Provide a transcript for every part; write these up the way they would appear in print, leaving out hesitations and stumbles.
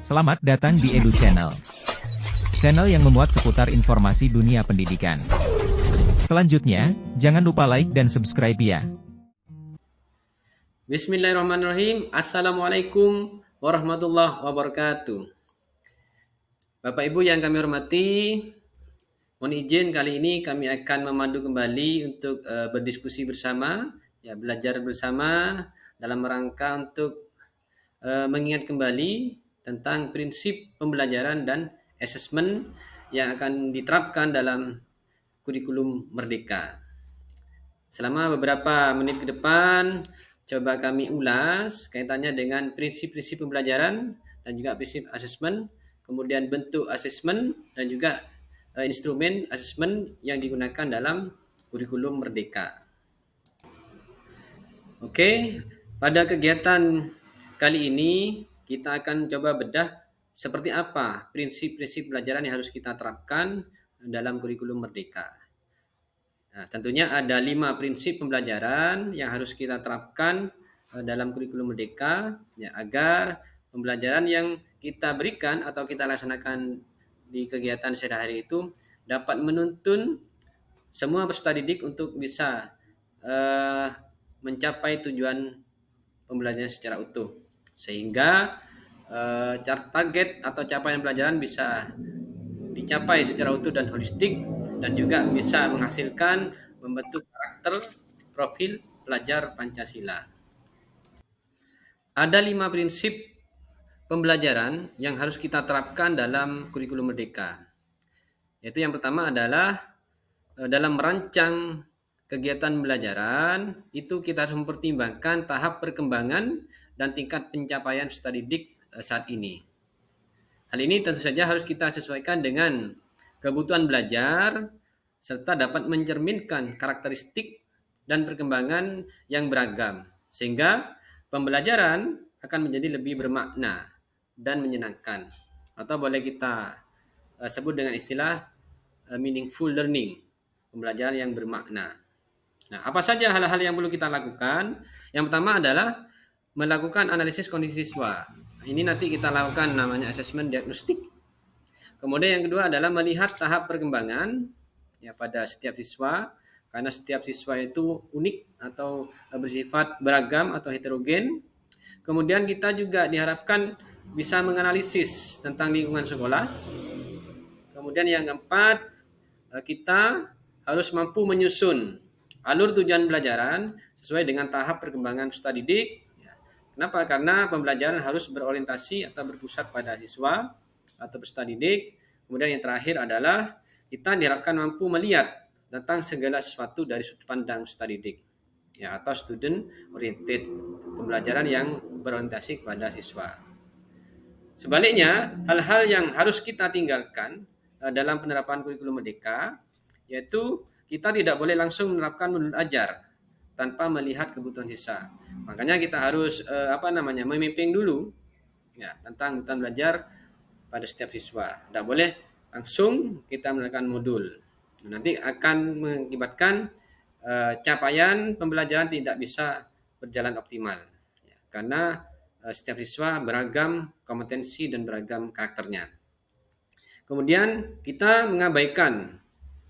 Selamat datang di Edu Channel. Channel yang memuat seputar informasi dunia pendidikan. Selanjutnya, jangan lupa like dan subscribe ya. Bismillahirrahmanirrahim. Assalamualaikum warahmatullahi wabarakatuh. Bapak Ibu yang kami hormati, mohon izin kali ini kami akan memandu kembali untuk berdiskusi bersama, belajar bersama dalam rangka untuk mengingat kembali tentang prinsip pembelajaran dan asesmen yang akan diterapkan dalam kurikulum Merdeka. Selama beberapa menit ke depan, coba kami ulas kaitannya dengan prinsip-prinsip pembelajaran dan juga prinsip asesmen, kemudian bentuk asesmen dan juga instrumen asesmen yang digunakan dalam kurikulum Merdeka. Oke, pada kegiatan kali ini kita akan coba bedah seperti apa prinsip-prinsip pelajaran yang harus kita terapkan dalam kurikulum Merdeka. Nah, tentunya ada 5 prinsip pembelajaran yang harus kita terapkan dalam kurikulum Merdeka agar pembelajaran yang kita berikan atau kita laksanakan di kegiatan sehari-hari itu dapat menuntun semua peserta didik untuk bisa mencapai tujuan pembelajaran secara utuh, sehingga target atau capaian pelajaran bisa dicapai secara utuh dan holistik dan juga bisa menghasilkan membentuk karakter profil pelajar Pancasila. Ada 5 prinsip pembelajaran yang harus kita terapkan dalam kurikulum Merdeka. Yaitu yang pertama adalah dalam merancang kegiatan pembelajaran itu kita harus mempertimbangkan tahap perkembangan dan tingkat pencapaian peserta didik saat ini. Hal ini tentu saja harus kita sesuaikan dengan kebutuhan belajar serta dapat mencerminkan karakteristik dan perkembangan yang beragam sehingga pembelajaran akan menjadi lebih bermakna dan menyenangkan atau boleh kita sebut dengan istilah meaningful learning, pembelajaran yang bermakna. Nah, apa saja hal-hal yang perlu kita lakukan? Yang pertama adalah melakukan analisis kondisi siswa. Ini nanti kita lakukan namanya asesmen diagnostik. Kemudian yang kedua adalah melihat tahap perkembangan pada setiap siswa, karena setiap siswa itu unik atau bersifat beragam atau heterogen. Kemudian kita juga diharapkan bisa menganalisis tentang lingkungan sekolah. Kemudian yang keempat, kita harus mampu menyusun alur tujuan pelajaran sesuai dengan tahap perkembangan peserta didik. Kenapa? Karena pembelajaran harus berorientasi atau berpusat pada siswa atau peserta didik. Kemudian yang terakhir adalah kita diharapkan mampu melihat tentang segala sesuatu dari sudut pandang peserta didik, atau student oriented, pembelajaran yang berorientasi kepada siswa. Sebaliknya, hal-hal yang harus kita tinggalkan dalam penerapan kurikulum Merdeka, yaitu kita tidak boleh langsung menerapkan modul ajar tanpa melihat kebutuhan siswa. Makanya kita harus memapping dulu tentang kebutuhan belajar pada setiap siswa. Tidak boleh langsung kita melakukan modul. Nanti akan mengakibatkan capaian pembelajaran tidak bisa berjalan optimal. Karena setiap siswa beragam kompetensi dan beragam karakternya. Kemudian kita mengabaikan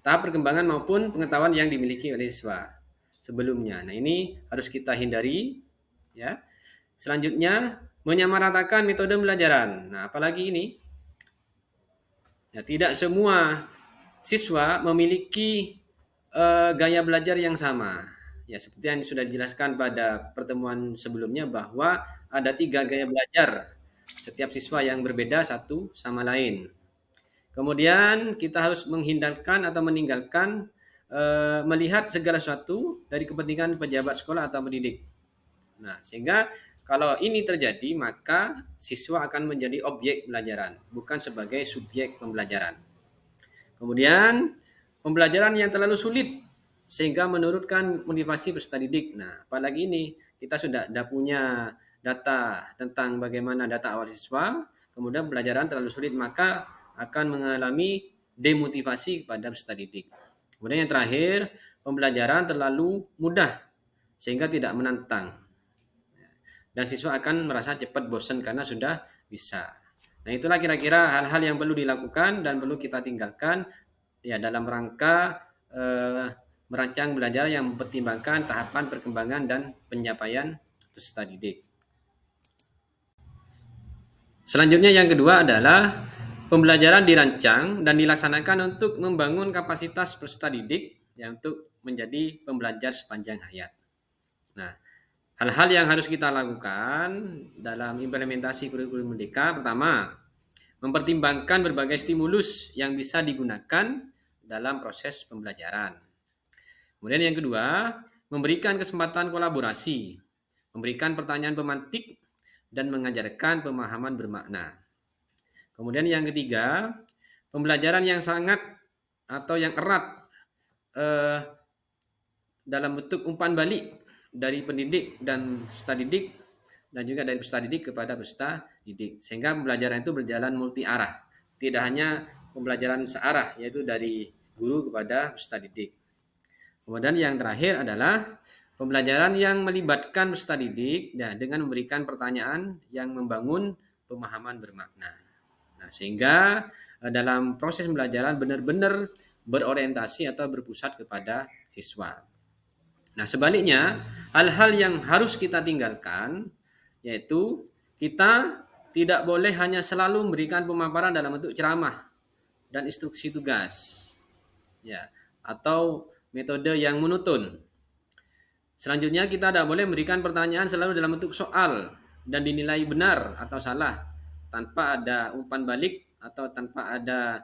tahap perkembangan maupun pengetahuan yang dimiliki oleh siswa sebelumnya. Nah, ini harus kita hindari ya. Selanjutnya, menyamaratakan metode pembelajaran. Nah, apalagi ini? Tidak semua siswa memiliki gaya belajar yang sama. Seperti yang sudah dijelaskan pada pertemuan sebelumnya bahwa ada 3 gaya belajar setiap siswa yang berbeda satu sama lain. Kemudian kita harus menghindarkan atau meninggalkan melihat segala sesuatu dari kepentingan pejabat sekolah atau pendidik. Nah, sehingga kalau ini terjadi maka siswa akan menjadi objek pembelajaran, bukan sebagai subjek pembelajaran. Kemudian pembelajaran yang terlalu sulit sehingga menurunkan motivasi peserta didik. Nah, apalagi ini kita sudah punya data tentang bagaimana data awal siswa, kemudian pembelajaran terlalu sulit maka akan mengalami demotivasi kepada peserta didik. Kemudian yang terakhir, pembelajaran terlalu mudah sehingga tidak menantang. Dan siswa akan merasa cepat bosan karena sudah bisa. Nah, itulah kira-kira hal-hal yang perlu dilakukan dan perlu kita tinggalkan ya dalam rangka merancang belajar yang mempertimbangkan tahapan perkembangan dan pencapaian peserta didik. Selanjutnya yang kedua adalah pembelajaran dirancang dan dilaksanakan untuk membangun kapasitas peserta didik ya untuk menjadi pembelajar sepanjang hayat. Nah, hal-hal yang harus kita lakukan dalam implementasi kurikulum merdeka, pertama, mempertimbangkan berbagai stimulus yang bisa digunakan dalam proses pembelajaran. Kemudian yang kedua, memberikan kesempatan kolaborasi, memberikan pertanyaan pemantik, dan mengajarkan pemahaman bermakna. Kemudian yang ketiga, pembelajaran yang sangat atau yang erat dalam bentuk umpan balik dari pendidik dan peserta didik dan juga dari peserta didik kepada peserta didik. Sehingga pembelajaran itu berjalan multi arah. Tidak hanya pembelajaran searah, yaitu dari guru kepada peserta didik. Kemudian yang terakhir adalah pembelajaran yang melibatkan peserta didik dengan memberikan pertanyaan yang membangun pemahaman bermakna. Nah, sehingga dalam proses pembelajaran benar-benar berorientasi atau berpusat kepada siswa. Nah, sebaliknya, hal-hal yang harus kita tinggalkan yaitu kita tidak boleh hanya selalu memberikan pemaparan dalam bentuk ceramah dan instruksi tugas. Ya, atau metode yang monoton. Selanjutnya kita tidak boleh memberikan pertanyaan selalu dalam bentuk soal dan dinilai benar atau salah tanpa ada umpan balik atau tanpa ada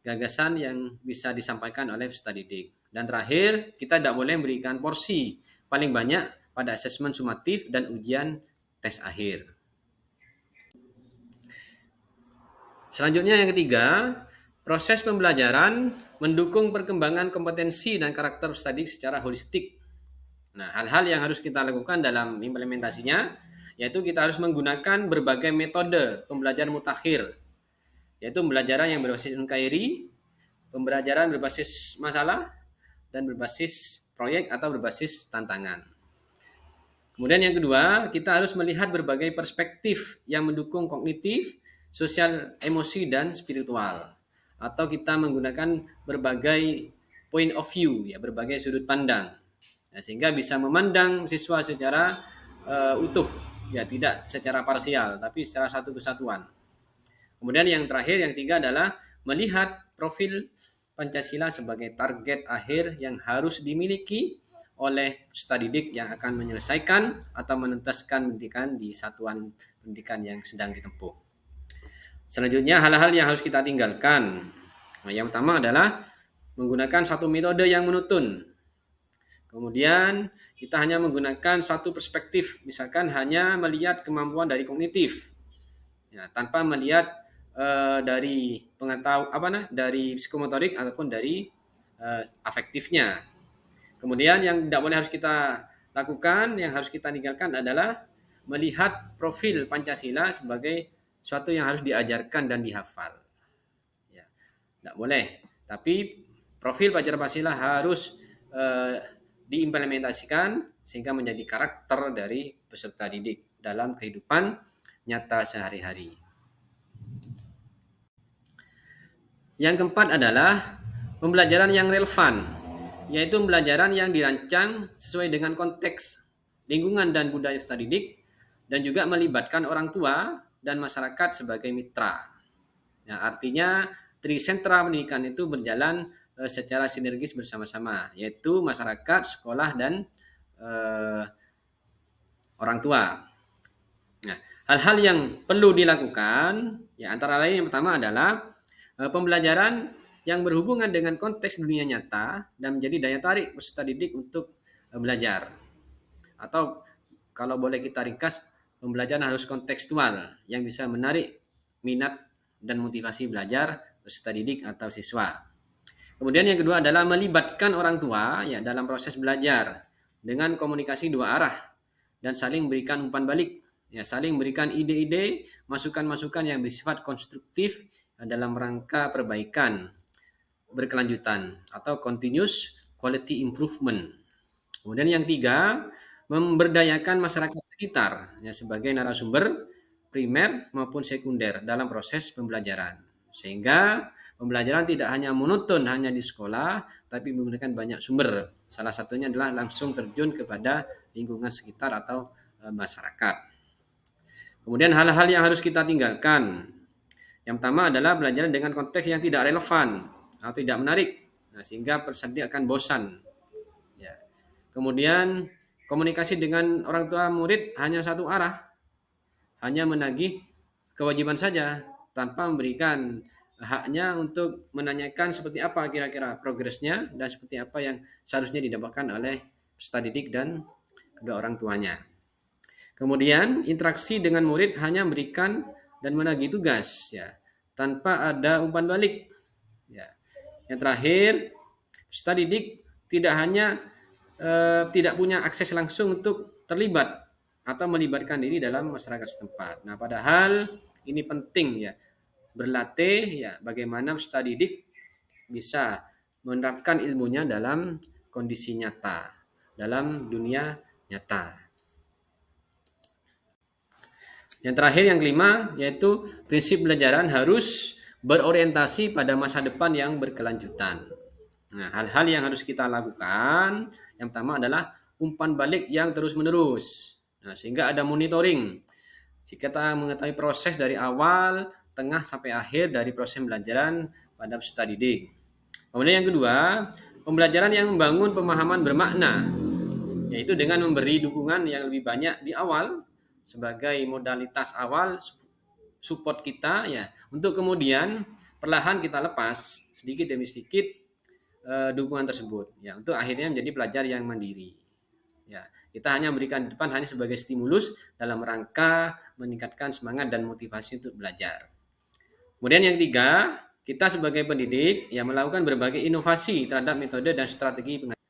gagasan yang bisa disampaikan oleh peserta didik. Dan terakhir, kita tidak boleh memberikan porsi paling banyak pada asesmen sumatif dan ujian tes akhir. Selanjutnya yang ketiga, proses pembelajaran mendukung perkembangan kompetensi dan karakter peserta didik secara holistik. Nah, hal-hal yang harus kita lakukan dalam implementasinya, yaitu kita harus menggunakan berbagai metode pembelajaran mutakhir, yaitu pembelajaran yang berbasis NKRI, pembelajaran berbasis masalah, dan berbasis proyek atau berbasis tantangan. Kemudian yang kedua, kita harus melihat berbagai perspektif yang mendukung kognitif, sosial, emosi, dan spiritual. Atau kita menggunakan berbagai point of view, ya, berbagai sudut pandang. Nah, sehingga bisa memandang siswa secara utuh, ya tidak secara parsial, tapi secara satu kesatuan. Kemudian yang terakhir, yang ketiga adalah melihat profil Pancasila sebagai target akhir yang harus dimiliki oleh peserta didik yang akan menyelesaikan atau menuntaskan pendidikan di satuan pendidikan yang sedang ditempuh. Selanjutnya hal-hal yang harus kita tinggalkan. Nah, yang pertama adalah menggunakan satu metode yang monoton. Kemudian kita hanya menggunakan satu perspektif, misalkan hanya melihat kemampuan dari kognitif, ya, tanpa melihat dari dari psikomotorik ataupun dari afektifnya. Kemudian yang tidak boleh harus kita lakukan, yang harus kita tinggalkan adalah melihat profil Pancasila sebagai suatu yang harus diajarkan dan dihafal. Ya, tidak boleh. Tapi profil pelajaran Pancasila harus diimplementasikan sehingga menjadi karakter dari peserta didik dalam kehidupan nyata sehari-hari. Yang keempat adalah pembelajaran yang relevan, yaitu pembelajaran yang dirancang sesuai dengan konteks, lingkungan dan budaya peserta didik, dan juga melibatkan orang tua dan masyarakat sebagai mitra. Ya, artinya trisentra pendidikan itu berjalan secara sinergis bersama-sama, yaitu masyarakat, sekolah, dan orang tua. Nah, hal-hal yang perlu dilakukan, ya antara lain yang pertama adalah pembelajaran yang berhubungan dengan konteks dunia nyata dan menjadi daya tarik peserta didik untuk belajar. Atau kalau boleh kita ringkas, pembelajaran harus kontekstual yang bisa menarik minat dan motivasi belajar peserta didik atau siswa. Kemudian yang kedua adalah melibatkan orang tua ya dalam proses belajar dengan komunikasi dua arah dan saling memberikan umpan balik. Ya, saling memberikan ide-ide, masukan-masukan yang bersifat konstruktif dalam rangka perbaikan berkelanjutan atau continuous quality improvement. Kemudian yang tiga, memberdayakan masyarakat sekitar ya, sebagai narasumber primer maupun sekunder dalam proses pembelajaran. Sehingga pembelajaran tidak hanya monoton hanya di sekolah, tapi menggunakan banyak sumber. Salah satunya adalah langsung terjun kepada lingkungan sekitar atau masyarakat. Kemudian hal-hal yang harus kita tinggalkan. Yang pertama adalah belajar dengan konteks yang tidak relevan atau tidak menarik, sehingga peserta akan bosan. Ya. Kemudian komunikasi dengan orang tua murid hanya satu arah, hanya menagih kewajiban saja tanpa memberikan haknya untuk menanyakan seperti apa kira-kira progresnya dan seperti apa yang seharusnya didapatkan oleh peserta didik dan kedua orang tuanya. Kemudian interaksi dengan murid hanya memberikan dan menagih tugas, ya, tanpa ada umpan balik. Ya. Yang terakhir, peserta didik tidak hanya tidak punya akses langsung untuk terlibat atau melibatkan diri dalam masyarakat setempat. Nah, padahal ini penting, ya, berlatih, ya, bagaimana peserta didik bisa menerapkan ilmunya dalam kondisi nyata, dalam dunia nyata. Yang terakhir, yang kelima, yaitu prinsip pembelajaran harus berorientasi pada masa depan yang berkelanjutan. Nah, hal-hal yang harus kita lakukan, yang pertama adalah umpan balik yang terus-menerus. Nah, sehingga ada monitoring. Jika kita mengetahui proses dari awal, tengah, sampai akhir dari proses pembelajaran pada peserta didik. Kemudian yang kedua, pembelajaran yang membangun pemahaman bermakna, yaitu dengan memberi dukungan yang lebih banyak di awal, sebagai modalitas awal support kita, ya, untuk kemudian perlahan kita lepas sedikit demi sedikit dukungan tersebut, ya, untuk akhirnya menjadi pelajar yang mandiri. Ya, kita hanya memberikan di depan hanya sebagai stimulus dalam rangka meningkatkan semangat dan motivasi untuk belajar. Kemudian yang ketiga, kita sebagai pendidik, ya, melakukan berbagai inovasi terhadap metode dan strategi pengajaran.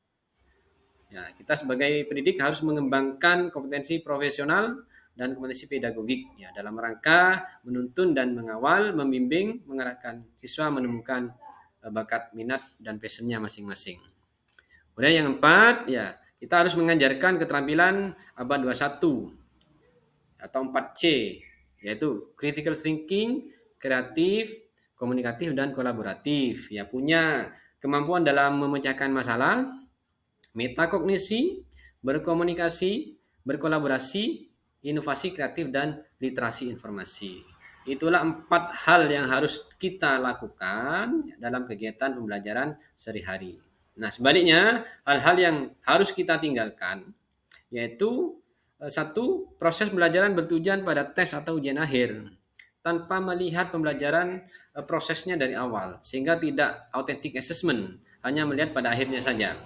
Ya, kita sebagai pendidik harus mengembangkan kompetensi profesional dan kompetensi pedagogik, ya, dalam rangka menuntun dan mengawal, membimbing, mengarahkan siswa menemukan bakat, minat, dan passionnya masing-masing. Kemudian yang keempat, ya, kita harus mengajarkan keterampilan abad 21 atau 4C, yaitu critical thinking, kreatif, komunikatif, dan kolaboratif. Ya, punya kemampuan dalam memecahkan masalah, metakognisi, berkomunikasi, berkolaborasi, inovasi kreatif, dan literasi informasi. Itulah 4 hal yang harus kita lakukan dalam kegiatan pembelajaran sehari-hari. Nah, sebaliknya, hal-hal yang harus kita tinggalkan, yaitu satu, proses pembelajaran bertujuan pada tes atau ujian akhir, tanpa melihat pembelajaran prosesnya dari awal, sehingga tidak authentic assessment, hanya melihat pada akhirnya saja.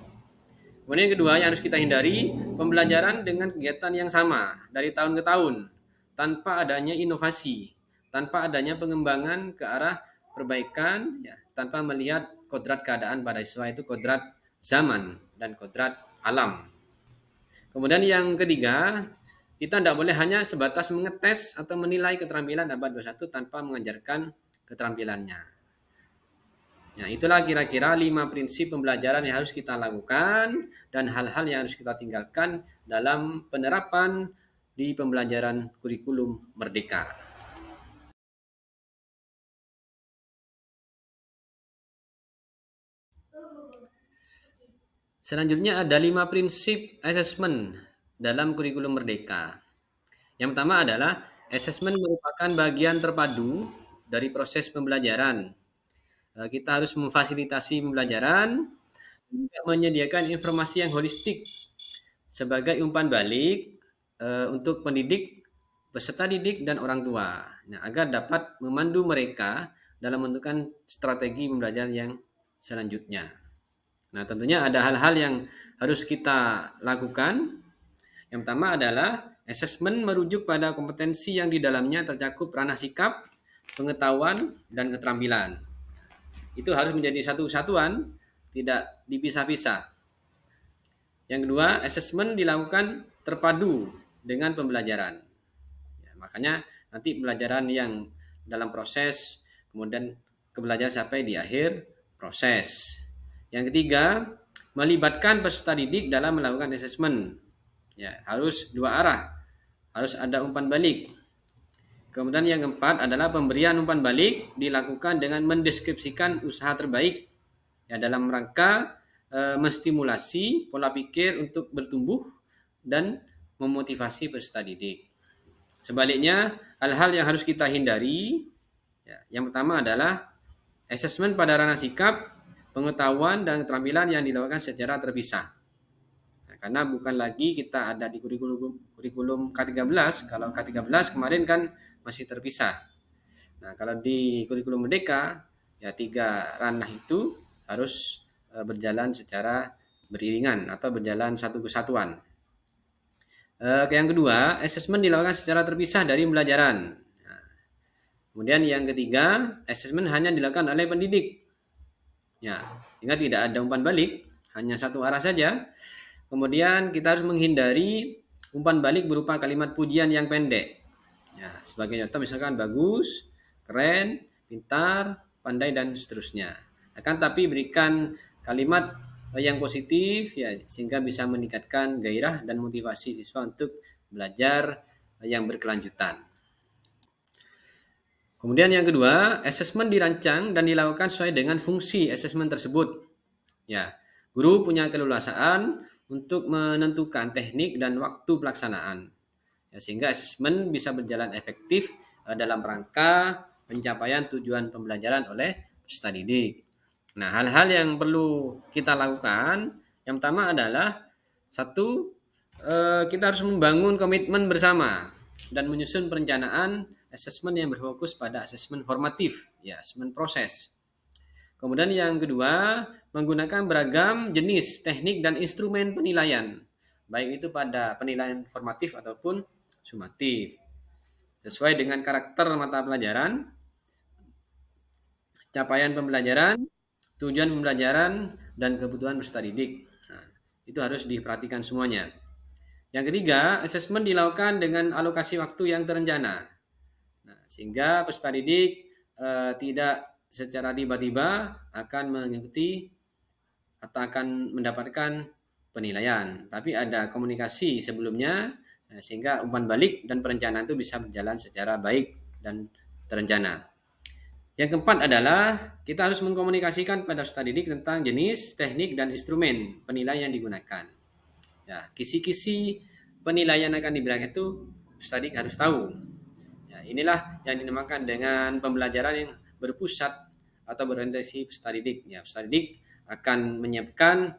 Kemudian yang kedua yang harus kita hindari, pembelajaran dengan kegiatan yang sama dari tahun ke tahun, tanpa adanya inovasi, tanpa adanya pengembangan ke arah perbaikan, ya, tanpa melihat kodrat keadaan pada siswa, itu kodrat zaman dan kodrat alam. Kemudian yang ketiga, kita tidak boleh hanya sebatas mengetes atau menilai keterampilan abad 21 tanpa mengajarkan keterampilannya. Nah, itulah kira-kira 5 prinsip pembelajaran yang harus kita lakukan dan hal-hal yang harus kita tinggalkan dalam penerapan di pembelajaran kurikulum Merdeka. Selanjutnya ada 5 prinsip asesmen dalam kurikulum Merdeka. Yang pertama adalah asesmen merupakan bagian terpadu dari proses pembelajaran. Kita harus memfasilitasi pembelajaran, juga menyediakan informasi yang holistik sebagai umpan balik untuk pendidik, peserta didik, dan orang tua, nah, agar dapat memandu mereka dalam menentukan strategi pembelajaran yang selanjutnya. Nah, tentunya ada hal-hal yang harus kita lakukan. Yang pertama adalah asesmen merujuk pada kompetensi yang di dalamnya tercakup ranah sikap, pengetahuan, dan keterampilan. Itu harus menjadi satu kesatuan, tidak dipisah-pisah. Yang kedua, asesmen dilakukan terpadu dengan pembelajaran. Ya, makanya nanti pembelajaran yang dalam proses, kemudian pembelajaran sampai di akhir proses. Yang ketiga, melibatkan peserta didik dalam melakukan asesmen. Ya, harus dua arah, harus ada umpan balik. Kemudian yang keempat adalah pemberian umpan balik dilakukan dengan mendeskripsikan usaha terbaik ya dalam rangka menstimulasi pola pikir untuk bertumbuh dan memotivasi peserta didik. Sebaliknya, hal-hal yang harus kita hindari ya, yang pertama adalah asesmen pada ranah sikap, pengetahuan dan keterampilan yang dilakukan secara terpisah. Nah, karena bukan lagi kita ada di kurikulum K13, kalau K13 kemarin kan masih terpisah. Nah, kalau di kurikulum Merdeka, ya 3 ranah itu harus berjalan secara beriringan atau berjalan satu kesatuan. Yang kedua, asesmen dilakukan secara terpisah dari pembelajaran. Nah, kemudian yang ketiga, asesmen hanya dilakukan oleh pendidik. Ya, sehingga tidak ada umpan balik, hanya satu arah saja. Kemudian kita harus menghindari umpan balik berupa kalimat pujian yang pendek. Ya, sebagai contoh misalkan bagus, keren, pintar, pandai dan seterusnya. Akan tapi berikan kalimat yang positif ya sehingga bisa meningkatkan gairah dan motivasi siswa untuk belajar yang berkelanjutan. Kemudian yang kedua, asesmen dirancang dan dilakukan sesuai dengan fungsi asesmen tersebut. Ya, guru punya keleluasaan untuk menentukan teknik dan waktu pelaksanaan. Ya, sehingga asesmen bisa berjalan efektif dalam rangka pencapaian tujuan pembelajaran oleh peserta didik. Nah, hal-hal yang perlu kita lakukan, yang pertama adalah satu, kita harus membangun komitmen bersama dan menyusun perencanaan asesmen yang berfokus pada asesmen formatif, ya, asesmen proses. Kemudian yang kedua, menggunakan beragam jenis teknik dan instrumen penilaian, baik itu pada penilaian formatif ataupun sumatif, sesuai dengan karakter mata pelajaran, capaian pembelajaran, tujuan pembelajaran, dan kebutuhan peserta didik. Nah, itu harus diperhatikan semuanya. Yang ketiga, asesmen dilakukan dengan alokasi waktu yang terencana. Nah, sehingga peserta didik tidak secara tiba-tiba akan mengikuti atau akan mendapatkan penilaian. Tapi ada komunikasi sebelumnya sehingga umpan balik dan perencanaan itu bisa berjalan secara baik dan terencana. Yang keempat adalah kita harus mengkomunikasikan pada peserta didik tentang jenis, teknik, dan instrumen penilaian yang digunakan. Ya, kisi-kisi penilaian akan diberikan itu peserta didik harus tahu. Ya, inilah yang dinamakan dengan pembelajaran yang berpusat atau berorientasi peserta didik. Ya, peserta didik akan menyiapkan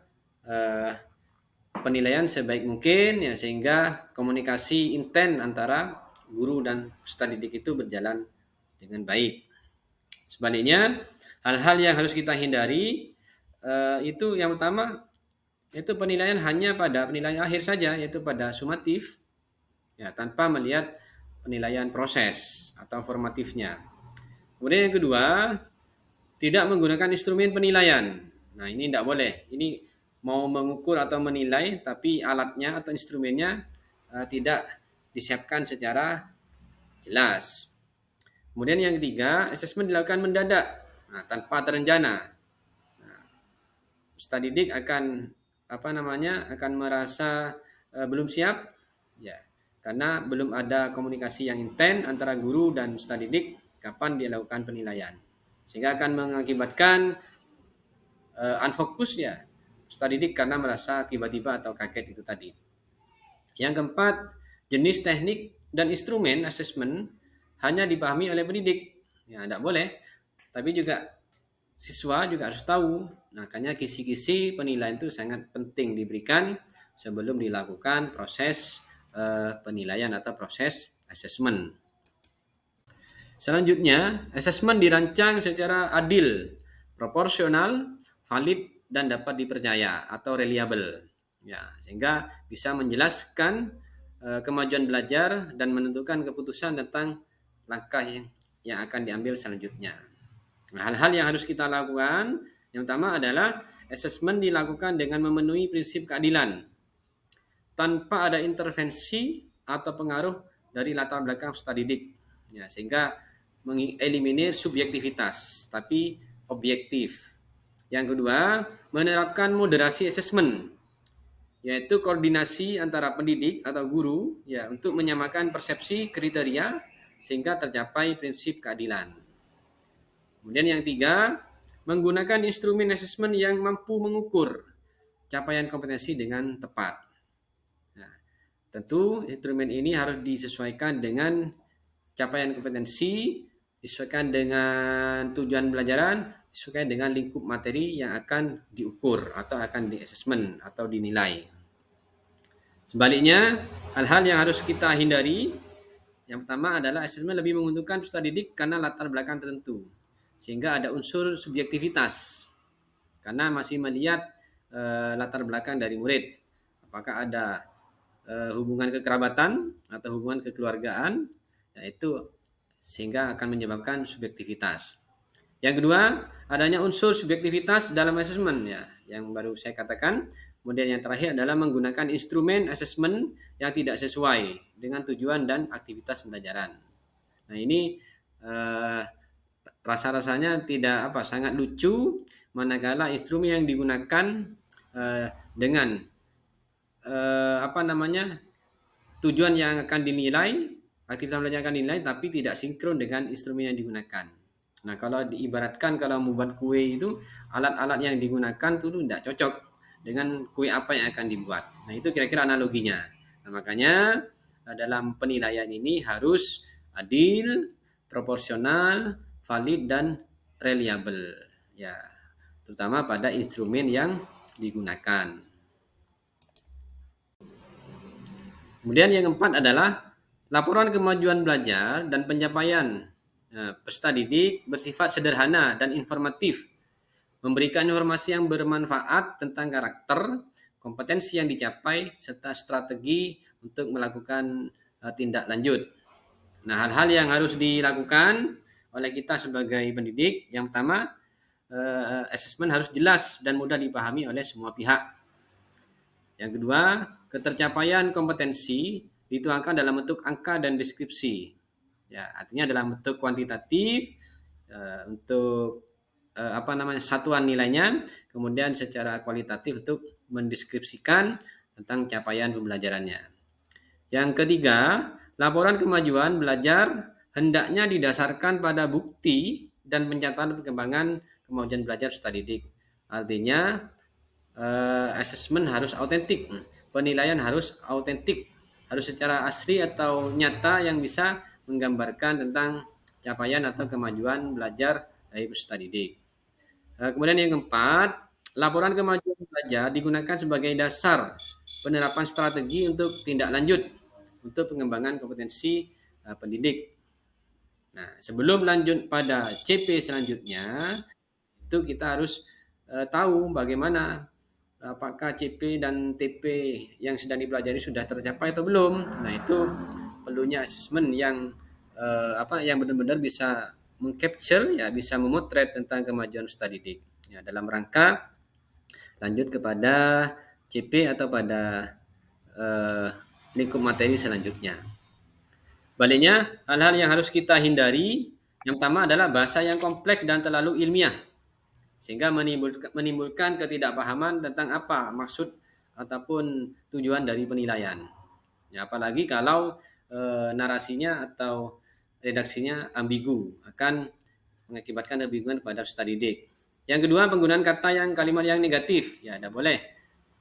penilaian sebaik mungkin ya sehingga komunikasi intent antara guru dan peserta didik itu berjalan dengan baik. Sebaliknya, hal-hal yang harus kita hindari itu yang pertama itu penilaian hanya pada penilaian akhir saja, yaitu pada sumatif, ya tanpa melihat penilaian proses atau formatifnya. Kemudian yang kedua, tidak menggunakan instrumen penilaian. Nah ini tidak boleh. Ini mau mengukur atau menilai, tapi alatnya atau instrumennya tidak disiapkan secara jelas. Kemudian yang ketiga, asesmen dilakukan mendadak, tanpa terencana. Peserta didik akan akan merasa belum siap, ya, karena belum ada komunikasi yang intens antara guru dan peserta didik kapan dilakukan penilaian, sehingga akan mengakibatkan unfokus ya peserta didik karena merasa tiba-tiba atau kaget itu tadi. Yang keempat, jenis teknik dan instrumen asesmen hanya dipahami oleh pendidik. Ya, tidak boleh. Tapi juga siswa juga harus tahu. Makanya kisi-kisi penilaian itu sangat penting diberikan sebelum dilakukan proses penilaian atau proses asesmen. Selanjutnya, asesmen dirancang secara adil, proporsional, valid, dan dapat dipercaya atau reliable. Ya, sehingga bisa menjelaskan kemajuan belajar dan menentukan keputusan tentang langkah yang akan diambil selanjutnya. Nah, hal-hal yang harus kita lakukan, yang pertama adalah asesmen dilakukan dengan memenuhi prinsip keadilan, tanpa ada intervensi atau pengaruh dari latar belakang peserta didik, ya, sehingga mengeliminir subjektivitas, tapi objektif. Yang kedua, menerapkan moderasi asesmen, yaitu koordinasi antara pendidik atau guru ya untuk menyamakan persepsi, kriteria, sehingga tercapai prinsip keadilan. Kemudian yang tiga, menggunakan instrumen asesmen yang mampu mengukur capaian kompetensi dengan tepat. Nah, tentu instrumen ini harus disesuaikan dengan capaian kompetensi, disesuaikan dengan tujuan pembelajaran, disesuaikan dengan lingkup materi yang akan diukur atau akan di-assessment atau dinilai. Sebaliknya, hal-hal yang harus kita hindari, yang pertama adalah asesmen lebih menguntungkan peserta didik karena latar belakang tertentu, sehingga ada unsur subjektivitas, karena masih melihat latar belakang dari murid. Apakah ada hubungan kekerabatan atau hubungan kekeluargaan, yaitu sehingga akan menyebabkan subjektivitas. Yang kedua, adanya unsur subjektivitas dalam asesmen, ya, yang baru saya katakan. Kemudian yang terakhir adalah menggunakan instrumen asesmen yang tidak sesuai dengan tujuan dan aktivitas pembelajaran. Nah, ini rasa-rasanya tidak sangat lucu manakala instrumen yang digunakan dengan tujuan yang akan dinilai, aktivitas belajar akan dinilai, tapi tidak sinkron dengan instrumen yang digunakan. Nah, kalau diibaratkan kalau membuat kue itu, alat-alat yang digunakan itu tidak cocok dengan kue apa yang akan dibuat. Nah, itu kira-kira analoginya. Nah, makanya dalam penilaian ini harus adil, proporsional, valid, dan reliable. Ya, terutama pada instrumen yang digunakan. Kemudian yang keempat adalah laporan kemajuan belajar dan pencapaian peserta didik bersifat sederhana dan informatif, memberikan informasi yang bermanfaat tentang karakter, kompetensi yang dicapai, serta strategi untuk melakukan tindak lanjut. Nah, hal-hal yang harus dilakukan oleh kita sebagai pendidik, yang pertama, asesmen harus jelas dan mudah dipahami oleh semua pihak. Yang kedua, ketercapaian kompetensi dituangkan dalam bentuk angka dan deskripsi. Ya, artinya dalam bentuk kuantitatif untuk satuan nilainya, kemudian secara kualitatif untuk mendeskripsikan tentang capaian pembelajarannya. Yang ketiga, laporan kemajuan belajar hendaknya didasarkan pada bukti dan pencatatan perkembangan kemajuan belajar peserta didik. Artinya asesmen harus autentik, penilaian harus autentik, harus secara asli atau nyata yang bisa menggambarkan tentang capaian atau kemajuan belajar dari peserta didik. Kemudian yang keempat, laporan kemajuan belajar digunakan sebagai dasar penerapan strategi untuk tindak lanjut untuk pengembangan kompetensi pendidik. Nah, sebelum lanjut pada CP selanjutnya, itu kita harus tahu bagaimana apakah CP dan TP yang sedang dipelajari sudah tercapai atau belum. Nah, itu perlunya asesmen yang yang benar-benar bisa mengcapture, ya, bisa memotret tentang kemajuan peserta didik, ya, dalam rangka lanjut kepada CP atau pada lingkup materi selanjutnya. Baliknya, hal-hal yang harus kita hindari, yang pertama adalah bahasa yang kompleks dan terlalu ilmiah, sehingga menimbulkan ketidakpahaman tentang apa maksud ataupun tujuan dari penilaian. Ya, apalagi kalau narasinya atau redaksinya ambigu, akan mengakibatkan kebingungan pada peserta didik. Yang kedua, penggunaan kalimat yang negatif, ya tidak boleh.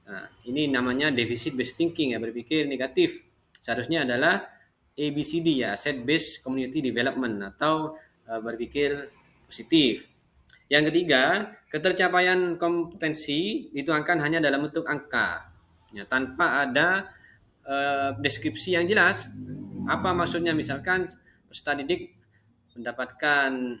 Nah, ini namanya deficit based thinking, ya, berpikir negatif. Seharusnya adalah ABCD, ya, asset based community development, atau berpikir positif. Yang ketiga, ketercapaian kompetensi dituangkan hanya dalam bentuk angka, ya, tanpa ada deskripsi yang jelas. Apa maksudnya? Misalkan peserta didik mendapatkan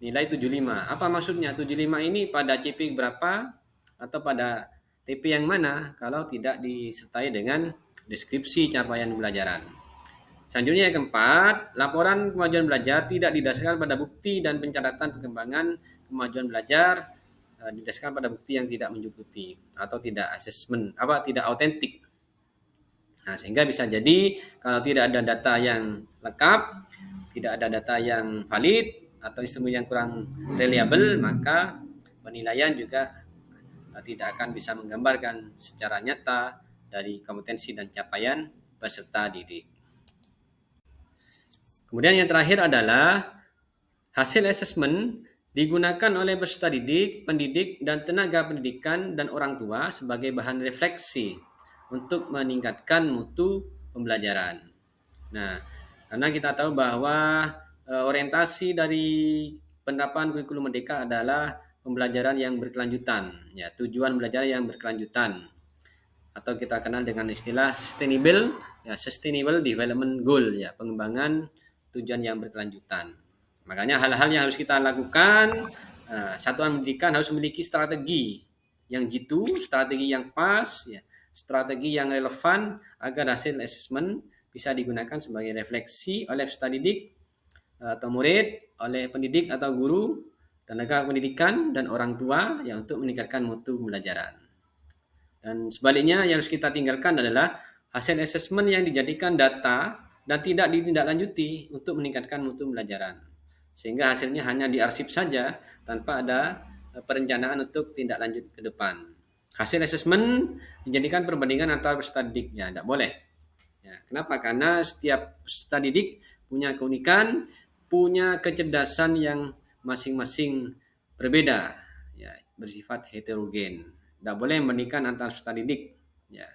nilai 75. Apa maksudnya 75 ini pada CP berapa atau pada TP yang mana kalau tidak disertai dengan deskripsi capaian pembelajaran. Selanjutnya yang keempat, laporan kemajuan belajar tidak didasarkan pada bukti dan pencatatan perkembangan kemajuan belajar, didasarkan pada bukti yang tidak mencukupi atau tidak tidak autentik. Nah, sehingga bisa jadi kalau tidak ada data yang lengkap, tidak ada data yang valid, atau instrumen yang kurang reliable, maka penilaian juga tidak akan bisa menggambarkan secara nyata dari kompetensi dan capaian peserta didik. Kemudian yang terakhir adalah hasil asesmen digunakan oleh peserta didik, pendidik, dan tenaga pendidikan dan orang tua sebagai bahan refleksi untuk meningkatkan mutu pembelajaran. Nah, karena kita tahu bahwa orientasi dari penerapan kurikulum Merdeka adalah pembelajaran yang berkelanjutan, ya, tujuan belajar yang berkelanjutan atau kita kenal dengan istilah sustainable development goal, ya, pengembangan tujuan yang berkelanjutan. Makanya hal-hal yang harus kita lakukan, satuan pendidikan harus memiliki strategi yang jitu, strategi yang pas, ya, strategi yang relevan agar hasil asesmen bisa digunakan sebagai refleksi oleh peserta didik atau murid, oleh pendidik atau guru, tenaga pendidikan, dan orang tua, yang untuk meningkatkan mutu pembelajaran. Dan sebaliknya yang harus kita tinggalkan adalah hasil asesmen yang dijadikan data dan tidak ditindaklanjuti untuk meningkatkan mutu pembelajaran. Sehingga hasilnya hanya diarsip saja tanpa ada perencanaan untuk tindak lanjut ke depan. Hasil asesmen dijadikan perbandingan antara peserta didiknya, tidak boleh. Ya, kenapa? Karena setiap peserta didik punya keunikan, punya kecerdasan yang masing-masing berbeda, ya, bersifat heterogen. Tidak boleh membandingkan antara peserta didik. Ya,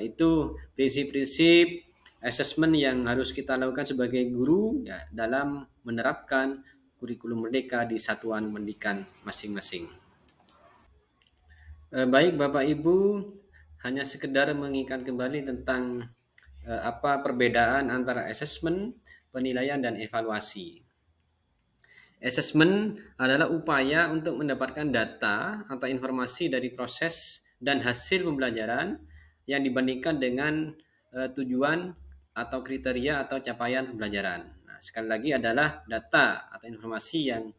itu prinsip-prinsip asesmen yang harus kita lakukan sebagai guru, ya, dalam menerapkan kurikulum Merdeka di satuan pendidikan masing-masing. Baik Bapak Ibu, hanya sekedar mengingat kembali tentang apa perbedaan antara asesmen, penilaian, dan evaluasi. Asesmen adalah upaya untuk mendapatkan data atau informasi dari proses dan hasil pembelajaran yang dibandingkan dengan tujuan atau kriteria atau capaian pembelajaran. Nah, sekali lagi adalah data atau informasi yang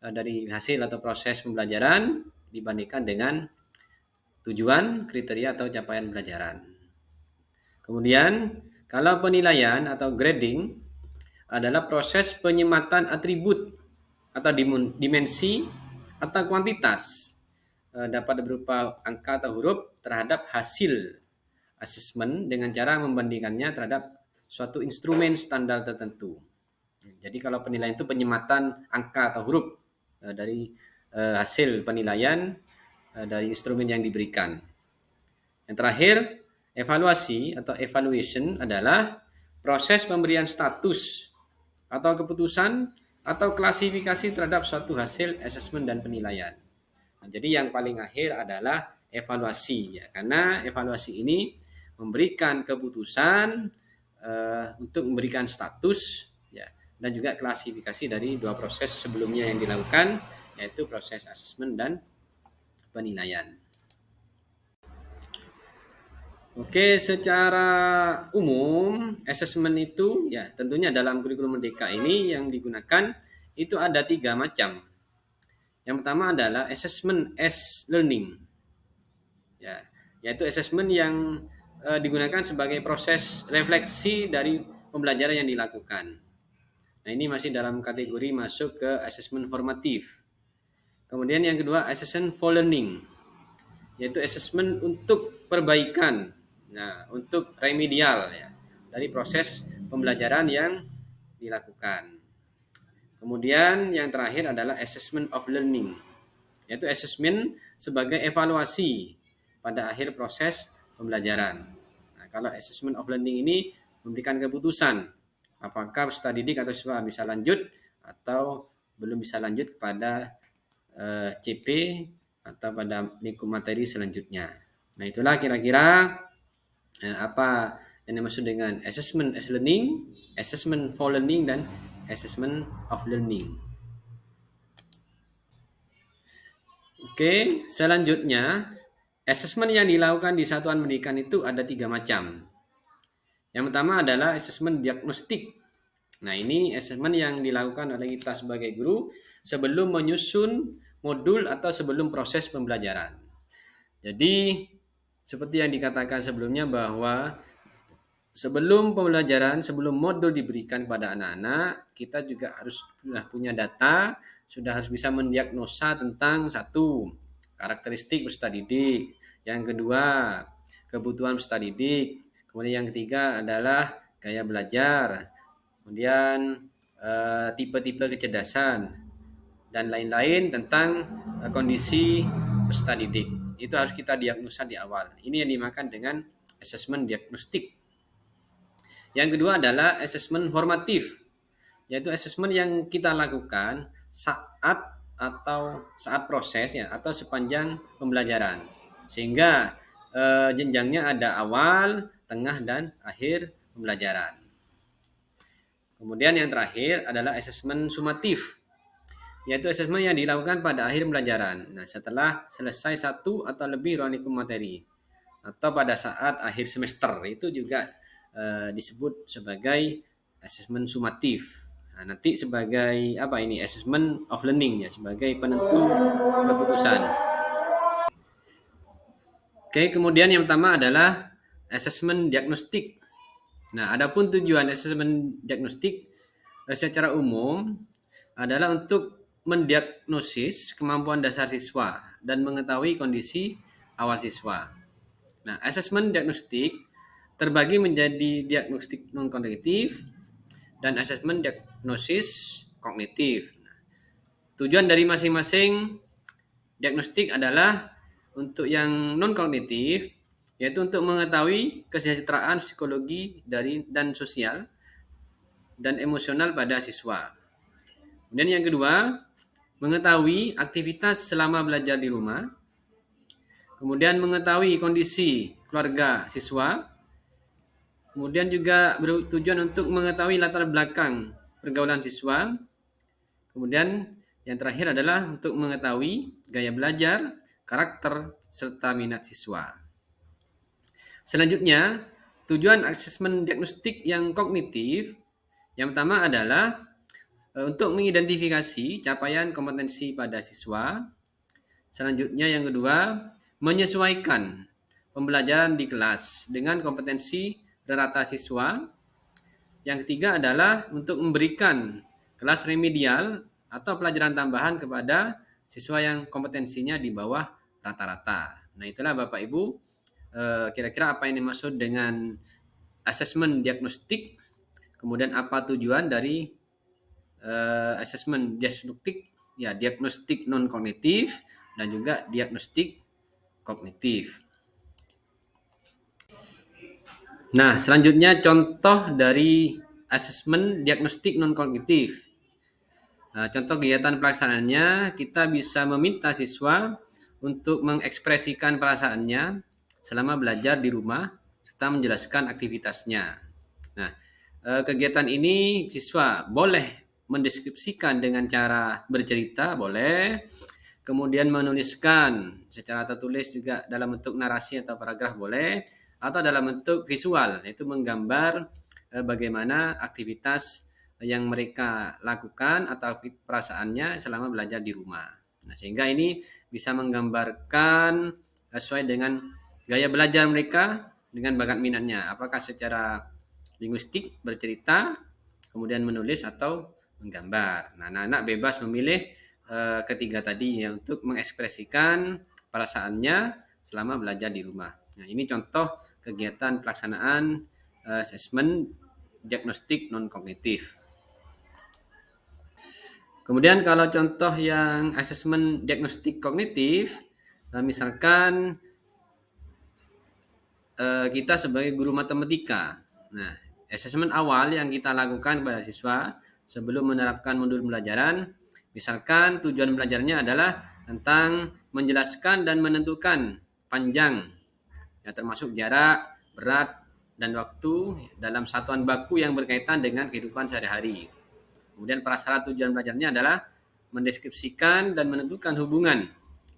dari hasil atau proses pembelajaran dibandingkan dengan tujuan, kriteria, atau capaian pembelajaran. Kemudian, kalau penilaian atau grading adalah proses penyematan atribut atau dimensi atau kuantitas, dapat berupa angka atau huruf, terhadap hasil asesmen dengan cara membandingkannya terhadap suatu instrumen standar tertentu. Jadi kalau penilaian itu penyematan angka atau huruf dari hasil penilaian dari instrumen yang diberikan. Yang terakhir, evaluasi atau evaluation adalah proses pemberian status atau keputusan atau klasifikasi terhadap suatu hasil asesmen dan penilaian. Nah, jadi yang paling akhir adalah evaluasi, ya, karena evaluasi ini memberikan keputusan untuk memberikan status, ya, dan juga klasifikasi dari dua proses sebelumnya yang dilakukan, yaitu proses asesmen dan penilaian. Oke, secara umum asesmen itu, ya, tentunya dalam kurikulum Merdeka ini yang digunakan itu ada 3 macam. Yang pertama adalah assessment as learning, ya, yaitu asesmen yang digunakan sebagai proses refleksi dari pembelajaran yang dilakukan. Nah, ini masih dalam kategori masuk ke asesmen formatif. Kemudian yang kedua, assessment for learning, yaitu asesmen untuk perbaikan, nah, untuk remedial, ya, dari proses pembelajaran yang dilakukan. Kemudian yang terakhir adalah assessment of learning, yaitu asesmen sebagai evaluasi pada akhir proses pembelajaran. Nah, kalau assessment of learning ini memberikan keputusan apakah peserta didik atau siswa bisa lanjut atau belum bisa lanjut kepada CP atau pada lingkup materi selanjutnya. Nah, itulah kira-kira apa yang dimaksud dengan assessment as learning, assessment for learning, dan assessment of learning. Oke, selanjutnya assessment yang dilakukan di satuan pendidikan itu ada 3 macam. Yang pertama adalah assessment diagnostik. Nah, ini assessment yang dilakukan oleh kita sebagai guru sebelum menyusun modul atau sebelum proses pembelajaran. Jadi, seperti yang dikatakan sebelumnya bahwa sebelum pembelajaran, sebelum modul diberikan kepada anak-anak, kita juga harus sudah punya data, sudah harus bisa mendiagnosa tentang satu, karakteristik peserta didik, yang kedua, kebutuhan peserta didik, kemudian yang ketiga adalah gaya belajar, kemudian tipe-tipe kecerdasan, dan lain-lain tentang kondisi peserta didik. Itu harus kita diagnosa di awal. Ini yang dimakan dengan asesmen diagnostik. Yang kedua adalah asesmen formatif, yaitu asesmen yang kita lakukan saat proses ya, atau sepanjang pembelajaran, sehingga jenjangnya ada awal, tengah, dan akhir pembelajaran. Kemudian yang terakhir adalah asesmen sumatif, yaitu asesmen yang dilakukan pada akhir pembelajaran. Nah, setelah selesai satu atau lebih rangkaian materi, atau pada saat akhir semester, itu juga disebut sebagai asesmen sumatif. Nah, nanti sebagai apa ini, assessment of learning ya, sebagai penentu keputusan. Oke, kemudian yang pertama adalah asesmen diagnostik. Nah, adapun tujuan asesmen diagnostik secara umum adalah untuk mendiagnosis kemampuan dasar siswa dan mengetahui kondisi awal siswa. Nah, asesmen diagnostik terbagi menjadi diagnostik non kognitif dan asesmen diagnosis kognitif. Tujuan dari masing-masing diagnostik adalah untuk yang non kognitif, yaitu untuk mengetahui kesejahteraan psikologi dan sosial dan emosional pada siswa. Kemudian yang kedua, mengetahui aktivitas selama belajar di rumah. Kemudian mengetahui kondisi keluarga siswa. Kemudian juga bertujuan untuk mengetahui latar belakang pergaulan siswa. Kemudian yang terakhir adalah untuk mengetahui gaya belajar, karakter, serta minat siswa. Selanjutnya, tujuan asesmen diagnostik yang kognitif yang pertama adalah untuk mengidentifikasi capaian kompetensi pada siswa. Selanjutnya yang kedua, menyesuaikan pembelajaran di kelas dengan kompetensi rata siswa. Yang ketiga adalah untuk memberikan kelas remedial atau pelajaran tambahan kepada siswa yang kompetensinya di bawah rata-rata. Nah, itulah Bapak Ibu kira-kira apa yang dimaksud dengan asesmen diagnostik, kemudian apa tujuan dari asesmen diagnostik, ya diagnostik non kognitif dan juga diagnostik kognitif. Nah, selanjutnya contoh dari asesmen diagnostik non kognitif. Nah, contoh kegiatan pelaksanaannya, kita bisa meminta siswa untuk mengekspresikan perasaannya selama belajar di rumah serta menjelaskan aktivitasnya. Nah, kegiatan ini siswa boleh mendeskripsikan dengan cara bercerita, boleh. Kemudian menuliskan secara tertulis juga dalam bentuk narasi atau paragraf boleh, atau dalam bentuk visual, yaitu menggambar bagaimana aktivitas yang mereka lakukan atau perasaannya selama belajar di rumah. Nah, sehingga ini bisa menggambarkan sesuai dengan gaya belajar mereka dengan bakat minatnya, apakah secara linguistik, bercerita, kemudian menulis atau menggambar. Nah, anak-anak bebas memilih ketiga tadi ya, untuk mengekspresikan perasaannya selama belajar di rumah. Nah, ini contoh kegiatan pelaksanaan asesmen diagnostik non kognitif. Kemudian kalau contoh yang asesmen diagnostik kognitif, misalkan kita sebagai guru matematika. Nah, asesmen awal yang kita lakukan kepada siswa sebelum menerapkan modul pembelajaran, misalkan tujuan belajarnya adalah tentang menjelaskan dan menentukan panjang, ya, termasuk jarak, berat, dan waktu dalam satuan baku yang berkaitan dengan kehidupan sehari-hari. Kemudian prasyarat tujuan belajarnya adalah mendeskripsikan dan menentukan hubungan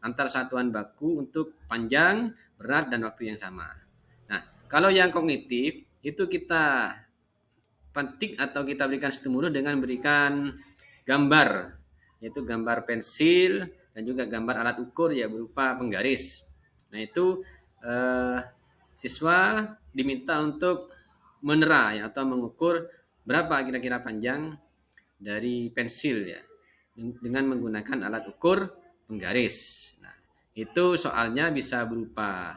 antar satuan baku untuk panjang, berat, dan waktu yang sama. Nah, kalau yang kognitif itu kita petik atau kita berikan stimulus dengan berikan gambar, yaitu gambar pensil dan juga gambar alat ukur ya berupa penggaris. Nah, itu siswa diminta untuk menera ya, atau mengukur berapa kira-kira panjang dari pensil ya dengan menggunakan alat ukur penggaris. Nah, itu soalnya bisa berupa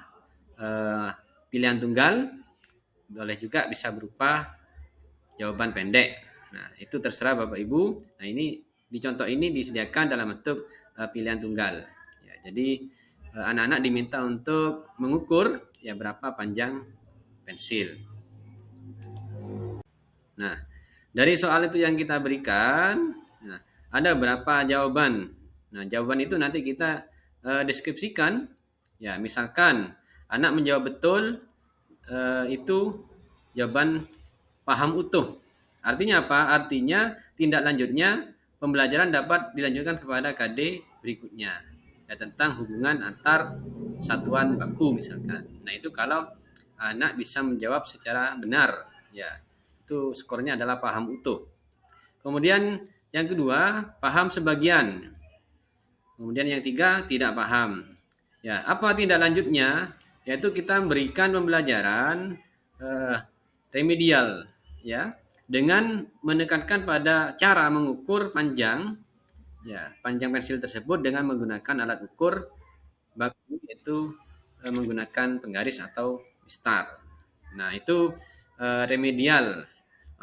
pilihan tunggal, boleh juga bisa berupa jawaban pendek. Nah, itu terserah Bapak Ibu. Nah, ini di contoh ini disediakan dalam bentuk pilihan tunggal. Ya, jadi anak-anak diminta untuk mengukur ya berapa panjang pensil. Nah, dari soal itu yang kita berikan, nah, ada berapa jawaban. Nah, jawaban itu nanti kita deskripsikan. Ya, misalkan anak menjawab betul, itu jawaban paham utuh. Artinya apa? Artinya tindak lanjutnya pembelajaran dapat dilanjutkan kepada KD berikutnya. Ya, tentang hubungan antar satuan baku misalkan. Nah, itu kalau anak bisa menjawab secara benar, ya. Itu skornya adalah paham utuh. Kemudian yang kedua, paham sebagian. Kemudian yang tiga, tidak paham. Ya, apa tindak lanjutnya? Yaitu kita memberikan pembelajaran remedial, ya, dengan menekankan pada cara mengukur panjang, ya, panjang pensil tersebut dengan menggunakan alat ukur baku, yaitu menggunakan penggaris atau mistar. Nah, itu remedial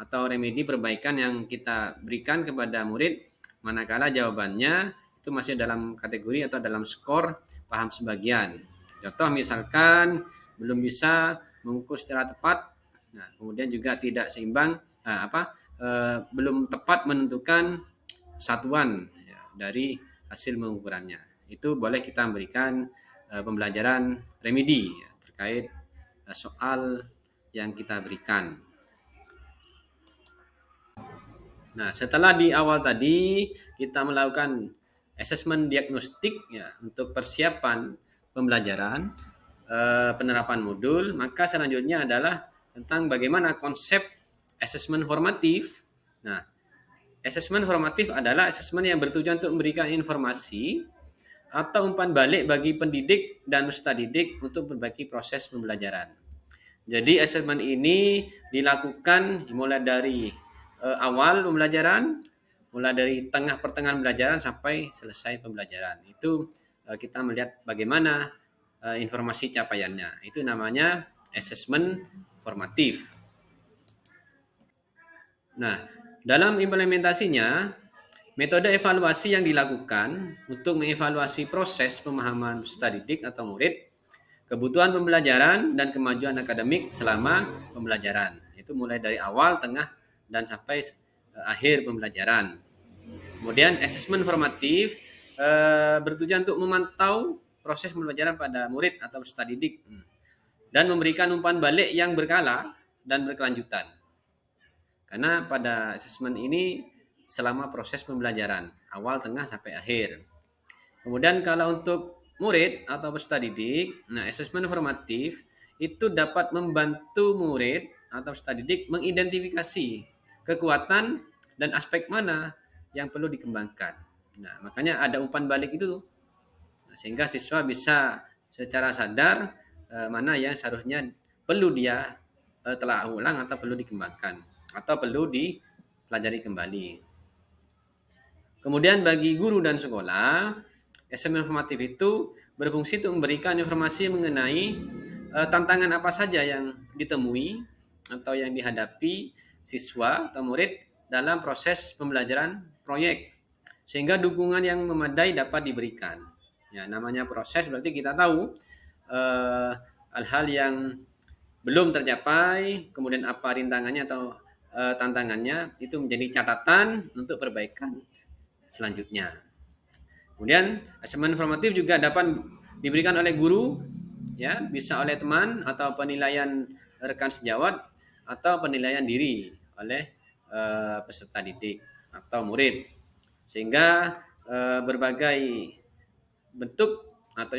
atau remedi perbaikan yang kita berikan kepada murid manakala jawabannya itu masih dalam kategori atau dalam skor paham sebagian. Contoh misalkan belum bisa mengukur secara tepat, nah kemudian juga tidak seimbang, belum tepat menentukan satuan ya, dari hasil pengukurannya. Itu boleh kita memberikan pembelajaran remedi ya, terkait soal yang kita berikan. Nah, setelah di awal tadi kita melakukan asesmen diagnostik ya untuk persiapan pembelajaran penerapan modul, maka selanjutnya adalah tentang bagaimana konsep asesmen formatif. Nah, asesmen formatif adalah asesmen yang bertujuan untuk memberikan informasi atau umpan balik bagi pendidik dan peserta didik untuk memperbaiki proses pembelajaran. Jadi asesmen ini dilakukan mulai dari awal pembelajaran, mulai dari tengah pertengahan pembelajaran sampai selesai pembelajaran. Itu kita melihat bagaimana informasi capaiannya. Itu namanya asesmen formatif. Nah, dalam implementasinya, metode evaluasi yang dilakukan untuk mengevaluasi proses pemahaman peserta didik atau murid, kebutuhan pembelajaran, dan kemajuan akademik selama pembelajaran. Itu mulai dari awal, tengah, dan sampai akhir pembelajaran. Kemudian asesmen formatif bertujuan untuk memantau proses pembelajaran pada murid atau peserta didik dan memberikan umpan balik yang berkala dan berkelanjutan. Karena pada asesmen ini selama proses pembelajaran, awal, tengah, sampai akhir. Kemudian kalau untuk murid atau peserta didik, nah asesmen formatif itu dapat membantu murid atau peserta didik mengidentifikasi kekuatan dan aspek mana yang perlu dikembangkan. Nah, makanya ada umpan balik itu, sehingga siswa bisa secara sadar mana yang seharusnya perlu dia telah ulang atau perlu dikembangkan atau perlu dipelajari kembali. Kemudian bagi guru dan sekolah, asesmen formatif itu berfungsi untuk memberikan informasi mengenai tantangan apa saja yang ditemui atau yang dihadapi siswa atau murid dalam proses pembelajaran proyek, sehingga dukungan yang memadai dapat diberikan. Ya, namanya proses berarti kita tahu hal-hal yang belum tercapai, kemudian apa rintangannya atau tantangannya, itu menjadi catatan untuk perbaikan selanjutnya. Kemudian asesmen formatif juga dapat diberikan oleh guru, ya, bisa oleh teman atau penilaian rekan sejawat atau penilaian diri oleh peserta didik atau murid, sehingga berbagai bentuk atau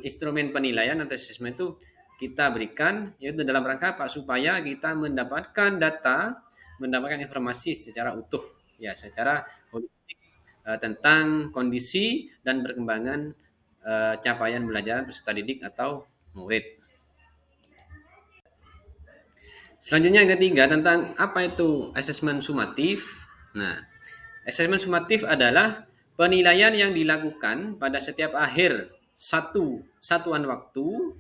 instrumen penilaian atau asesmen itu kita berikan, yaitu dalam rangka apa? Supaya kita mendapatkan data, mendapatkan informasi secara utuh, ya, secara holistik tentang kondisi dan perkembangan capaian belajar peserta didik atau murid. Selanjutnya yang ketiga tentang apa itu asesmen sumatif. Nah, asesmen sumatif adalah penilaian yang dilakukan pada setiap akhir satu satuan waktu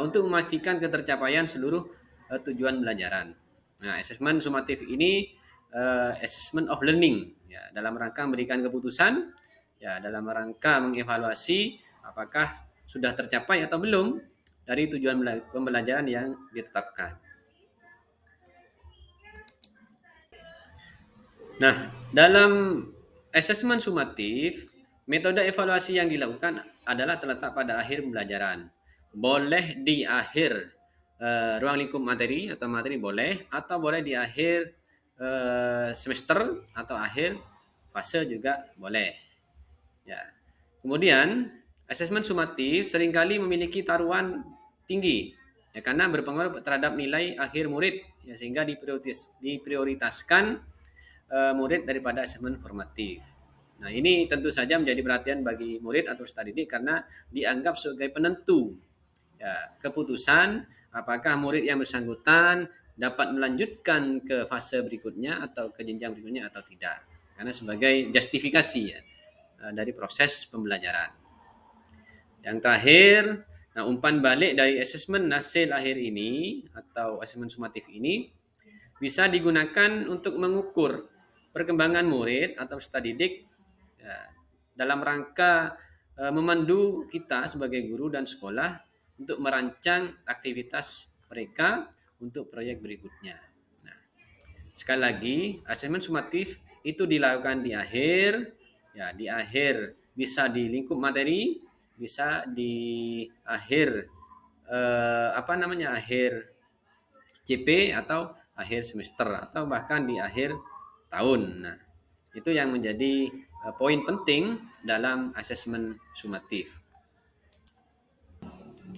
untuk memastikan ketercapaian seluruh tujuan pembelajaran. Nah, asesmen sumatif ini assessment of learning, ya, dalam rangka memberikan keputusan, ya, dalam rangka mengevaluasi apakah sudah tercapai atau belum dari tujuan pembelajaran yang ditetapkan. Nah, dalam asesmen sumatif, metode evaluasi yang dilakukan adalah terletak pada akhir pembelajaran. Boleh di akhir ruang lingkup materi atau materi boleh, atau boleh di akhir semester atau akhir fase juga boleh. Ya. Kemudian, asesmen sumatif seringkali memiliki taruhan tinggi, ya, karena berpengaruh terhadap nilai akhir murid, ya, sehingga diprioritaskan murid daripada asesmen formatif. Nah, ini tentu saja menjadi perhatian bagi murid atau peserta didik karena dianggap sebagai penentu, ya, keputusan apakah murid yang bersangkutan dapat melanjutkan ke fase berikutnya atau ke jenjang berikutnya atau tidak. Karena sebagai justifikasi, ya, dari proses pembelajaran. Yang terakhir, nah, umpan balik dari asesmen hasil akhir ini atau asesmen sumatif ini bisa digunakan untuk mengukur perkembangan murid atau peserta didik, ya, dalam rangka memandu kita sebagai guru dan sekolah untuk merancang aktivitas mereka untuk proyek berikutnya. Nah, sekali lagi, asesmen sumatif itu dilakukan di akhir, ya, di akhir bisa di lingkup materi, bisa di akhir akhir CP atau akhir semester atau bahkan di akhir tahun. Nah, itu yang menjadi poin penting dalam asesmen sumatif.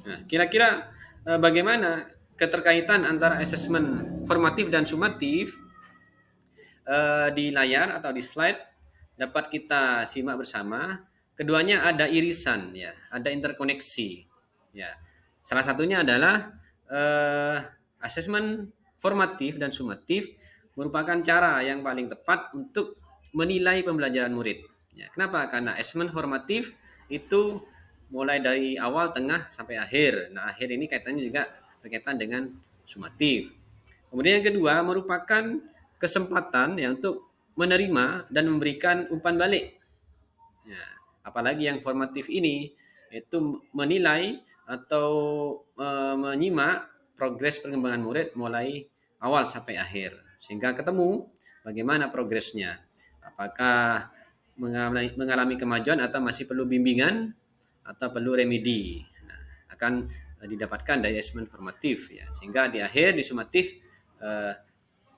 Nah, kira-kira bagaimana keterkaitan antara asesmen formatif dan sumatif di layar atau di slide dapat kita simak bersama. Keduanya ada irisan, ya, ada interkoneksi. Ya, salah satunya adalah asesmen formatif dan sumatif merupakan cara yang paling tepat untuk menilai pembelajaran murid. Ya, kenapa? Karena asesmen formatif itu mulai dari awal, tengah, sampai akhir. Nah, akhir ini kaitannya juga berkaitan dengan sumatif. Kemudian yang kedua merupakan kesempatan ya untuk menerima dan memberikan umpan balik. Ya, apalagi yang formatif ini itu menilai atau menyimak progres perkembangan murid mulai awal sampai akhir sehingga ketemu bagaimana progresnya. Apakah mengalami kemajuan atau masih perlu bimbingan atau perlu remedi. Nah, akan didapatkan dari asesmen formatif, ya, sehingga di akhir di sumatif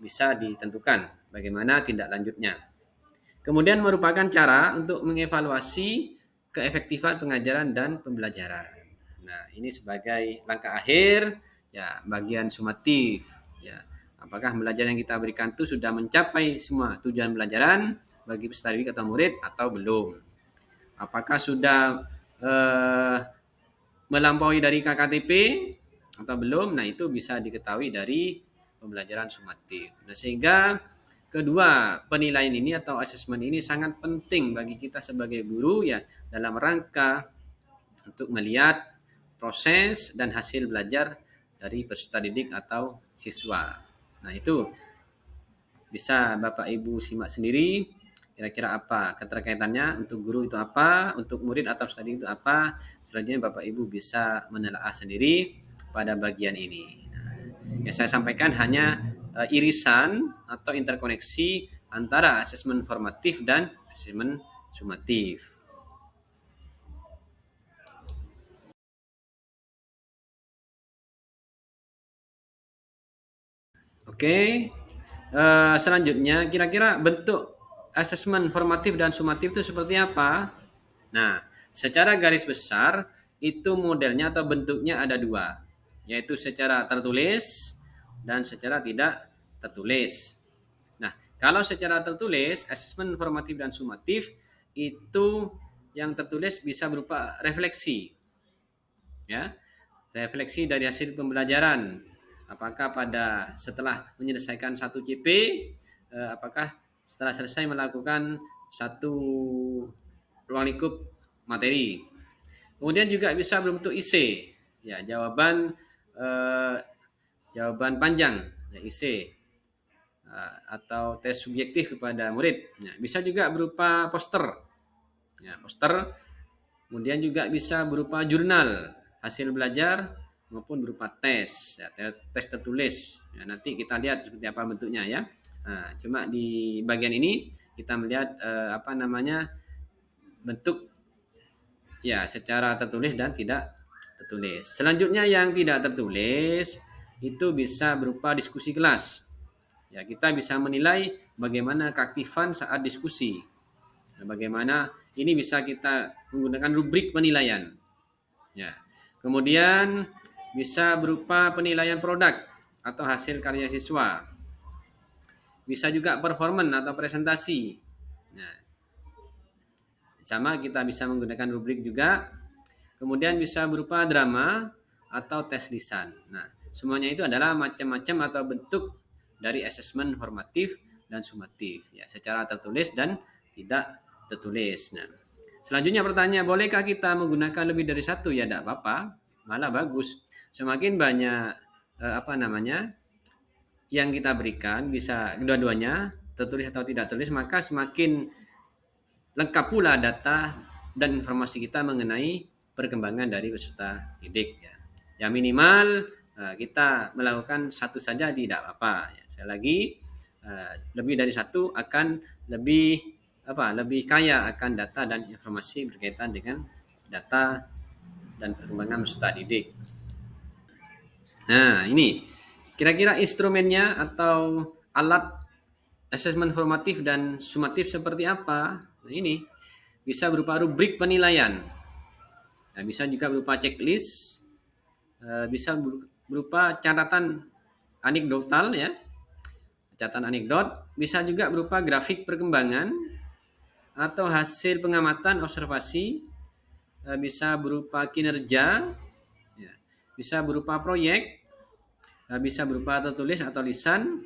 bisa ditentukan bagaimana tindak lanjutnya. Kemudian merupakan cara untuk mengevaluasi keefektifan pengajaran dan pembelajaran. Nah, ini sebagai langkah akhir, ya, bagian sumatif, ya. Apakah pembelajaran yang kita berikan itu sudah mencapai semua tujuan pembelajaran bagi peserta didik atau murid atau belum? Apakah sudah melampaui dari KKTP atau belum? Nah, itu bisa diketahui dari pembelajaran sumatif. Nah, sehingga kedua penilaian ini atau asesmen ini sangat penting bagi kita sebagai guru, ya, dalam rangka untuk melihat proses dan hasil belajar dari peserta didik atau siswa. Nah, itu bisa Bapak Ibu simak sendiri kira-kira apa keterkaitannya, untuk guru itu apa, untuk murid atau peserta didik itu apa. Selanjutnya Bapak Ibu bisa menelaah sendiri pada bagian ini. Nah, yang saya sampaikan hanya irisan atau interkoneksi antara asesmen formatif dan asesmen sumatif. Oke, selanjutnya kira-kira bentuk asesmen formatif dan sumatif itu seperti apa? Nah, secara garis besar itu modelnya atau bentuknya ada dua, yaitu secara tertulis dan secara tidak tertulis. Nah, kalau secara tertulis, asesmen formatif dan sumatif itu yang tertulis bisa berupa refleksi, ya, refleksi dari hasil pembelajaran. Apakah pada setelah menyelesaikan satu CP, apakah setelah selesai melakukan satu ruang lingkup materi. Kemudian juga bisa berbentuk IC, ya, jawaban jawaban panjang, ya, IC. atau tes subjektif kepada murid. Ya, bisa juga berupa poster. Ya, poster. Kemudian juga bisa berupa jurnal hasil belajar maupun berupa tes, ya, tes tertulis. Ya, nanti kita lihat seperti apa bentuknya ya. Nah, cuma di bagian ini kita melihat bentuk ya secara tertulis dan tidak tertulis. Selanjutnya yang tidak tertulis itu bisa berupa diskusi kelas. Ya, kita bisa menilai bagaimana keaktifan saat diskusi. Nah, bagaimana ini bisa kita menggunakan rubrik penilaian. Ya. Kemudian bisa berupa penilaian produk atau hasil karya siswa. Bisa juga performan atau presentasi. Nah, sama kita bisa menggunakan rubrik juga. Kemudian bisa berupa drama atau tes lisan. Nah, semuanya itu adalah macam-macam atau bentuk dari asesmen formatif dan sumatif, ya, secara tertulis dan tidak tertulis. Nah, selanjutnya pertanyaan, bolehkah kita menggunakan lebih dari satu? Ya, tidak apa-apa, malah bagus. Semakin banyak yang kita berikan, bisa dua-duanya, tertulis atau tidak tertulis, maka semakin lengkap pula data dan informasi kita mengenai perkembangan dari peserta didik. Ya, yang minimal kita melakukan satu saja tidak apa-apa. Ya, sekali lagi lebih dari satu akan lebih kaya akan data dan informasi berkaitan dengan data dan perkembangan peserta didik. Nah, ini kira-kira instrumennya atau alat asesmen formatif dan sumatif seperti apa? Nah, ini bisa berupa rubrik penilaian. Nah, bisa juga berupa checklist, bisa berupa catatan anekdotal ya, catatan anekdot, bisa juga berupa grafik perkembangan atau hasil pengamatan observasi, bisa berupa kinerja, ya, bisa berupa proyek, bisa berupa tertulis atau lisan,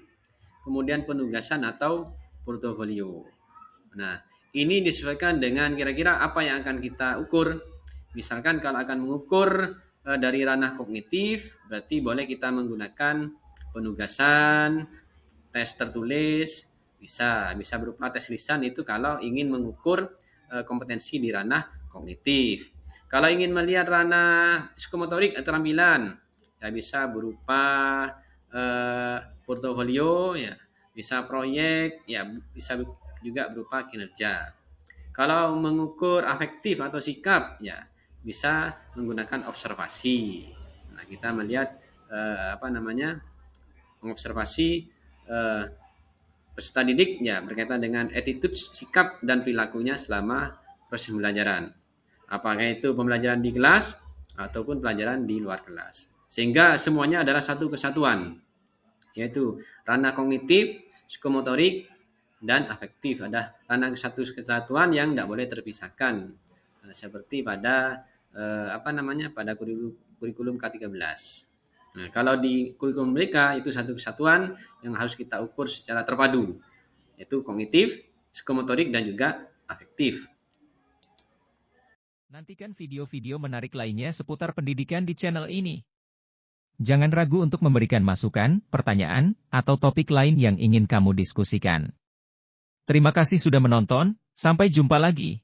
kemudian penugasan atau portofolio. Nah, ini disesuaikan dengan kira-kira apa yang akan kita ukur. Misalkan kalau akan mengukur dari ranah kognitif, berarti boleh kita menggunakan penugasan, tes tertulis, bisa berupa tes lisan itu kalau ingin mengukur kompetensi di ranah kognitif. Kalau ingin melihat ranah psikomotorik keterampilan, ya bisa berupa portofolio, ya, bisa proyek, ya bisa juga berupa kinerja. Kalau mengukur afektif atau sikap, ya bisa menggunakan observasi. Nah, kita melihat mengobservasi peserta didik ya berkaitan dengan attitude, sikap dan perilakunya selama proses pembelajaran. Apakah itu pembelajaran di kelas ataupun pelajaran di luar kelas. Sehingga semuanya adalah satu kesatuan, yaitu ranah kognitif, psikomotorik, dan afektif. Ada ranah satu kesatuan yang tidak boleh terpisahkan, seperti pada pada kurikulum K13. Nah, kalau di kurikulum mereka itu satu kesatuan yang harus kita ukur secara terpadu, yaitu kognitif, psikomotorik, dan juga afektif. Nantikan video-video menarik lainnya seputar pendidikan di channel ini. Jangan ragu untuk memberikan masukan, pertanyaan, atau topik lain yang ingin kamu diskusikan. Terima kasih sudah menonton, sampai jumpa lagi.